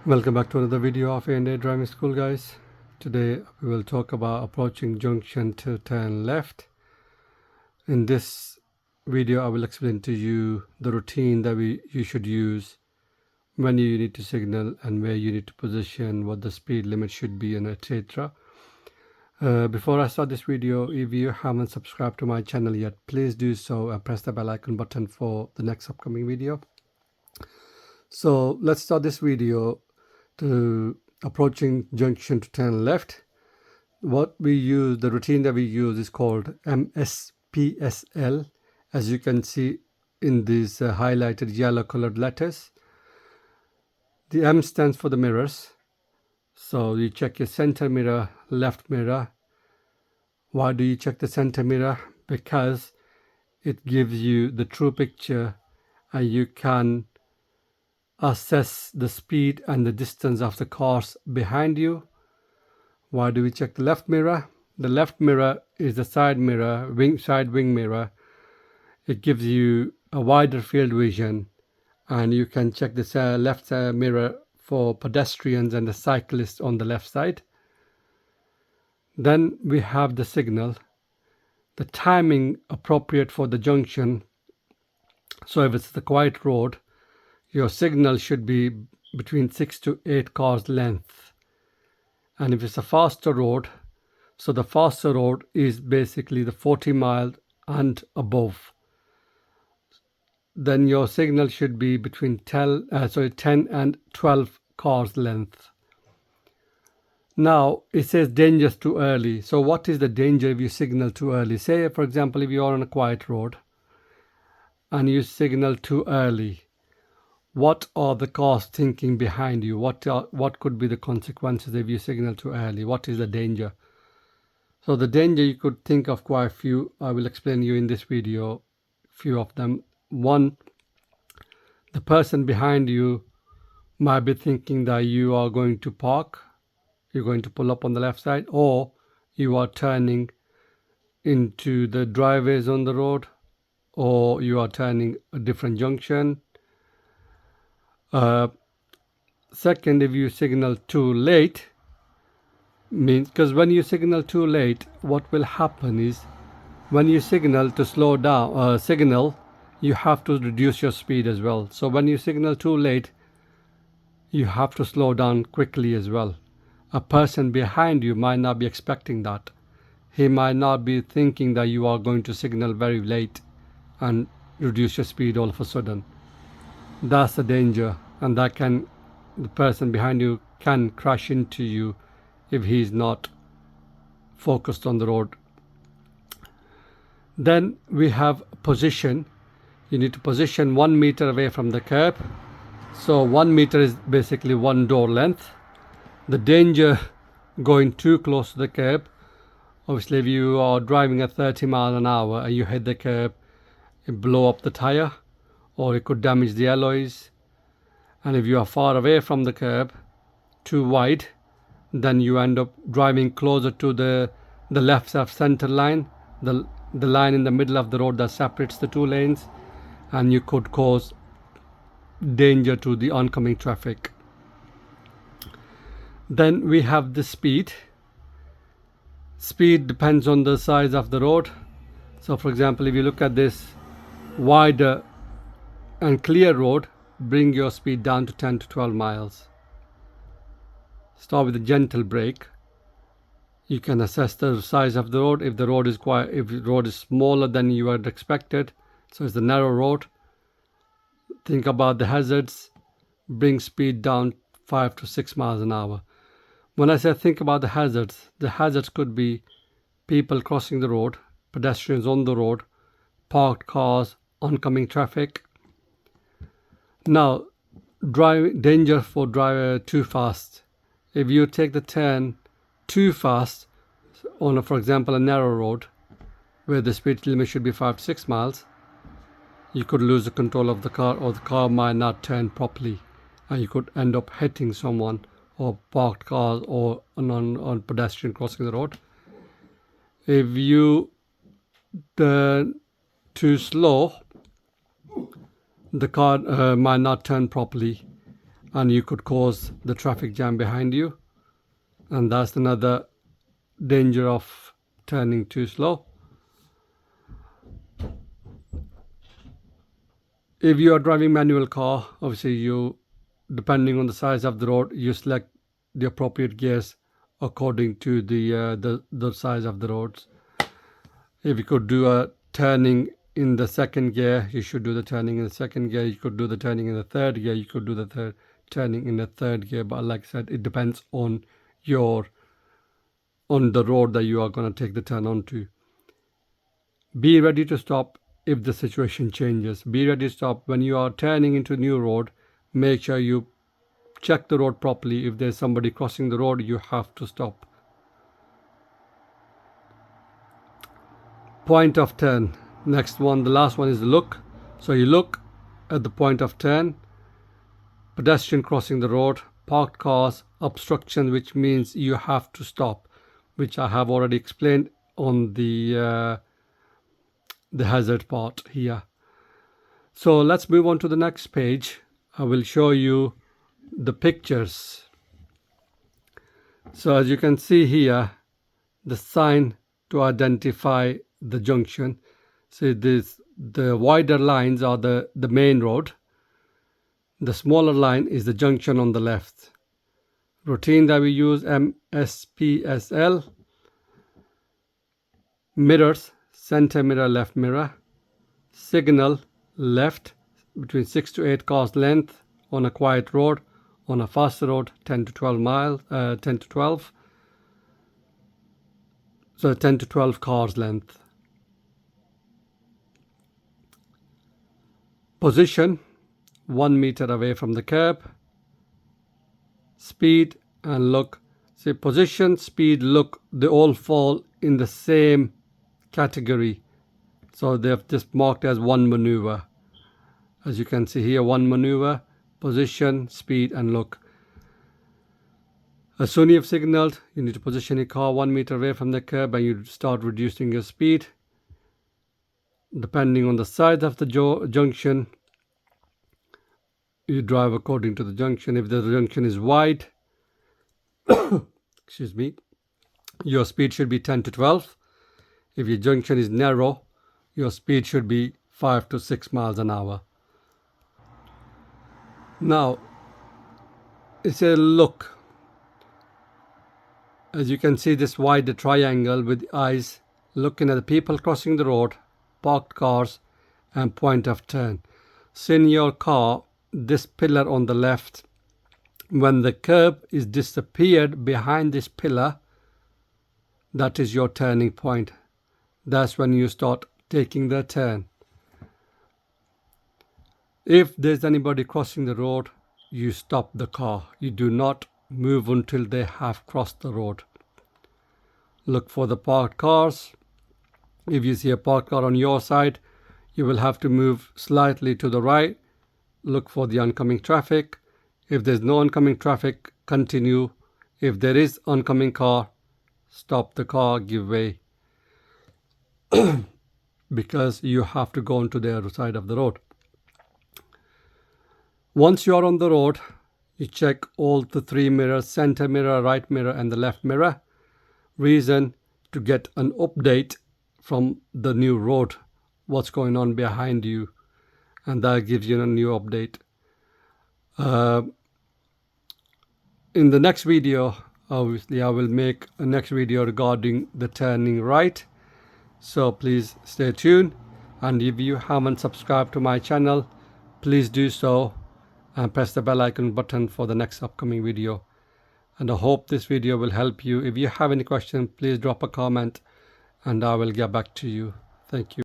Welcome back to another video of A&A Driving School, guys. Today we will talk about approaching junction to turn left. In this video I will explain to you the routine that you should use when you need to signal and where you need to position, what the speed limit should be, and etc. Before I start this video, if you haven't subscribed to my channel yet, please do so and press the bell icon button for the next upcoming video. So let's start this video to approaching junction to turn left. What we use, the routine that we use is called MSPSL, as you can see in these highlighted yellow colored letters. The M stands for the mirrors. So you check your center mirror, left mirror. Why do you check the center mirror? Because it gives you the true picture and you can assess the speed and the distance of the cars behind you. Why do we check the left mirror? The left mirror is the side mirror, side wing mirror. It gives you a wider field vision, and you can check the left mirror for pedestrians and the cyclists on the left side. Then we have the signal, the timing appropriate for the junction. So if it's the quiet road, your signal should be between 6 to 8 cars length. And if it's a faster road, so the faster road is basically the 40 miles and above, then your signal should be between 10 and 12 cars length. Now it says dangerous too early. So what is the danger if you signal too early? Say, for example, if you are on a quiet road and you signal too early, what are the cars thinking behind you? What could be the consequences if you signal too early? What is the danger? So the danger, you could think of quite a few. I will explain you in this video few of them. One, the person behind you might be thinking that you are going to park, you're going to pull up on the left side, or you are turning into the driveways on the road, or you are turning a different junction. Second, if you signal too late, means because when you signal too late, what will happen is when you signal to slow down, you have to reduce your speed as well. So when you signal too late, you have to slow down quickly as well. A person behind you might not be expecting that. He might not be thinking that you are going to signal very late and reduce your speed all of a sudden. That's the danger, and the person behind you can crash into you if he's not focused on the road. Then we have position. You need to position 1 meter away from the curb. So 1 meter is basically 1 door length. The danger going too close to the curb, obviously if you are driving at 30 miles an hour and you hit the curb, it blow up the tire, or it could damage the alloys. And if you are far away from the curb, too wide, then you end up driving closer to the left of center line, the line in the middle of the road that separates the two lanes, and you could cause danger to the oncoming traffic. Then we have the speed. Speed depends on the size of the road. So for example, if you look at this wider and clear road, bring your speed down to 10 to 12 miles. Start with a gentle brake. You can assess the size of the road. If the road is smaller than you had expected, so it's the narrow road, think about the hazards. Bring speed down 5 to 6 miles an hour. When I say think about the hazards could be people crossing the road, pedestrians on the road, parked cars, oncoming traffic. Now, danger for driver too fast. If you take the turn too fast on, for example, a narrow road where the speed limit should be 5 to 6 miles, you could lose the control of the car, or the car might not turn properly, and you could end up hitting someone, or parked cars, or on pedestrian crossing the road. If you turn too slow, the car might not turn properly and you could cause the traffic jam behind you, and that's another danger of turning too slow. If you are driving manual car, obviously you, depending on the size of the road, you select the appropriate gears according to the size of the roads. If you could do a turning in the second gear, you should do the turning in the second gear. You could do the turning in the third gear. You could do the turning in the third gear. But like I said, it depends on the road that you are going to take the turn onto. Be ready to stop if the situation changes. Be ready to stop when you are turning into a new road. Make sure you check the road properly. If there's somebody crossing the road, you have to stop. Point of turn. Next one, the last one is the look. So you look at the point of turn, pedestrian crossing the road, parked cars, obstruction, which means you have to stop, which I have already explained on the hazard part here. So let's move on to the next page. I will show you the pictures. So as you can see here, the sign to identify the junction. See this, the wider lines are the main road. The smaller line is the junction on the left. Routine that we use, MSPSL. Mirrors, center mirror, left mirror. Signal, left, between 6 to 8 cars length on a quiet road. On a faster road, 10 to 12 miles, 10 to 12. So 10 to 12 cars length. Position, 1 meter away from the curb. Speed and look. See, position, speed, look, they all fall in the same category. So they've just marked as one maneuver. As you can see here, one maneuver, position, speed and look. As soon as you've signaled, you need to position your car 1 meter away from the curb and you start reducing your speed. Depending on the size of the junction, you drive according to the junction. If the junction is wide, excuse me, your speed should be 10 to 12. If your junction is narrow, your speed should be 5 to 6 miles an hour. Now, it's a look. As you can see, this wide triangle with eyes looking at the people crossing the road, parked cars and point of turn. So in your car, this pillar on the left, when the curb is disappeared behind this pillar, that is your turning point. That's when you start taking the turn. If there's anybody crossing the road, you stop the car. You do not move until they have crossed the road. Look for the parked cars. If you see a parked car on your side, you will have to move slightly to the right. Look for the oncoming traffic. If there's no oncoming traffic, continue. If there is oncoming car, stop the car, give way. Because you have to go onto the other side of the road. Once you are on the road, you check all the 3 mirrors, center mirror, right mirror and the left mirror. Reason to get an update from the new road, what's going on behind you, and that gives you a new update. In the next video, obviously I will make a next video regarding the turning right, so please stay tuned. And if you haven't subscribed to my channel, please do so and press the bell icon button for the next upcoming video. And I hope this video will help you. If you have any questions, please drop a comment and I will get back to you. Thank you.